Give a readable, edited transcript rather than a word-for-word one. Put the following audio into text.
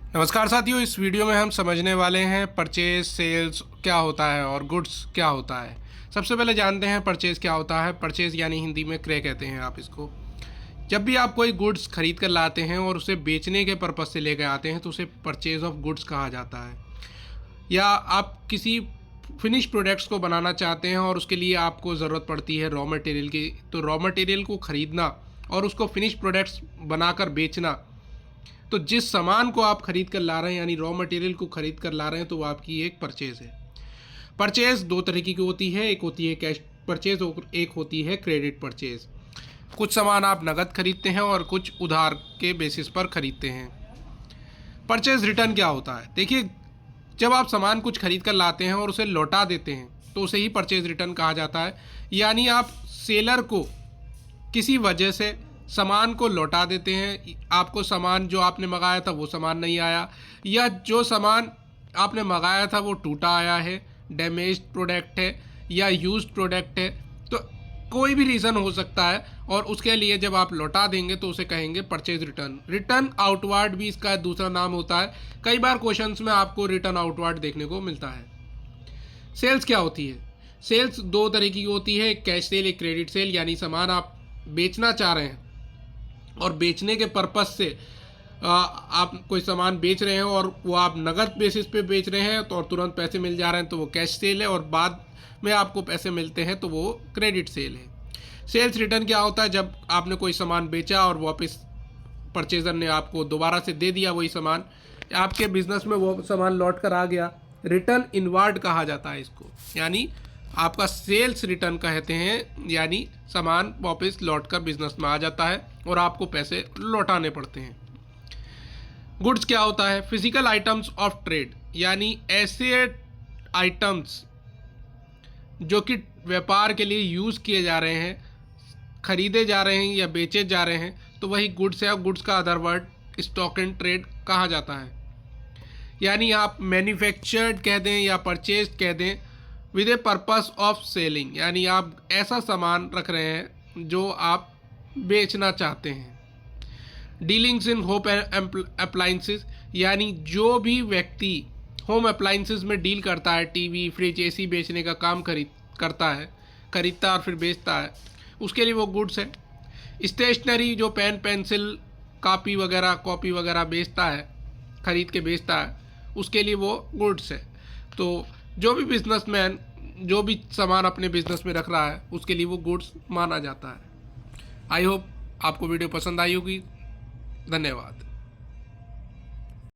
नमस्कार साथियों, इस वीडियो में हम समझने वाले हैं परचेज सेल्स क्या होता है और गुड्स क्या होता है। सबसे पहले जानते हैं परचेज क्या होता है। परचेज यानी हिंदी में क्रय कहते हैं आप इसको। जब भी आप कोई गुड्स खरीद कर लाते हैं और उसे बेचने के पर्पज़ से लेकर आते हैं तो उसे परचेज ऑफ गुड्स कहा जाता है। या आप किसी फिनिश प्रोडक्ट्स को बनाना चाहते हैं और उसके लिए आपको ज़रूरत पड़ती है रॉ मटेरियल की, तो रॉ मटेरियल को ख़रीदना और उसको फिनिश प्रोडक्ट्स बनाकर बेचना, तो जिस सामान को आप खरीद कर ला रहे हैं यानी रॉ मटेरियल को खरीद कर ला रहे हैं तो वो आपकी एक परचेज़ है। परचेज़ दो तरीके की होती है, एक होती है कैश परचेज़ और एक होती है क्रेडिट परचेज़। कुछ सामान आप नगद खरीदते हैं और कुछ उधार के बेसिस पर खरीदते हैं। परचेज़ रिटर्न क्या होता है? देखिए, जब आप सामान कुछ खरीद कर लाते हैं और उसे लौटा देते हैं तो उसे ही परचेज़ रिटर्न कहा जाता है। यानी आप सेलर को किसी वजह से सामान को लौटा देते हैं। आपको सामान जो आपने मंगाया था वो सामान नहीं आया, या जो सामान आपने मंगाया था वो टूटा आया है, डैमेज्ड प्रोडक्ट है या यूज्ड प्रोडक्ट है, तो कोई भी रीज़न हो सकता है और उसके लिए जब आप लौटा देंगे तो उसे कहेंगे परचेज रिटर्न। रिटर्न आउटवर्ड भी इसका दूसरा नाम होता है। कई बार क्वेश्चंस में आपको रिटर्न आउटवर्ड देखने को मिलता है। सेल्स क्या होती है? सेल्स दो तरीके की होती है, एक कैश सेल, एक क्रेडिट सेल। यानी सामान आप बेचना चाह रहे हैं और बेचने के पर्पस से आप कोई सामान बेच रहे हैं और वो आप नगद बेसिस पे बेच रहे हैं तो और तुरंत पैसे मिल जा रहे हैं तो वो कैश सेल है, और बाद में आपको पैसे मिलते हैं तो वो क्रेडिट सेल है। सेल्स रिटर्न क्या होता है? जब आपने कोई सामान बेचा और वापस परचेज़र ने आपको दोबारा से दे दिया वही सामान, आपके बिजनेस में वो सामान लौट कर आ गया, रिटर्न इनवार्ड कहा जाता है इसको। यानी आपका सेल्स रिटर्न कहते हैं, यानी सामान वापस लौट कर बिजनेस में आ जाता है और आपको पैसे लौटाने पड़ते हैं। गुड्स क्या होता है? फिजिकल आइटम्स ऑफ ट्रेड, यानी ऐसे आइटम्स जो कि व्यापार के लिए यूज़ किए जा रहे हैं, खरीदे जा रहे हैं या बेचे जा रहे हैं, तो वही गुड्स है। और गुड्स का other word stock and trade कहा जाता है। यानी आप मैन्युफैक्चर्ड कह दें या परचेज कह दें with a purpose of selling, यानी आप ऐसा सामान रख रहे हैं जो आप बेचना चाहते हैं। डीलिंग्स इन होम अप्लाइंसेस, यानी जो भी व्यक्ति होम अप्लाइंसेस में डील करता है, टीवी, फ्रिज, एसी बेचने का काम खरीदता है, खरीदता और फिर बेचता है, उसके लिए वो गुड्स है। स्टेशनरी, जो पेन, पेंसिल, कॉपी वगैरह बेचता है, खरीद के बेचता है, उसके लिए वो गुड्स है। तो जो भी बिजनेसमैन जो भी सामान अपने बिजनेस में रख रहा है उसके लिए वो गुड्स माना जाता है। आई होप आपको वीडियो पसंद आई होगी। धन्यवाद।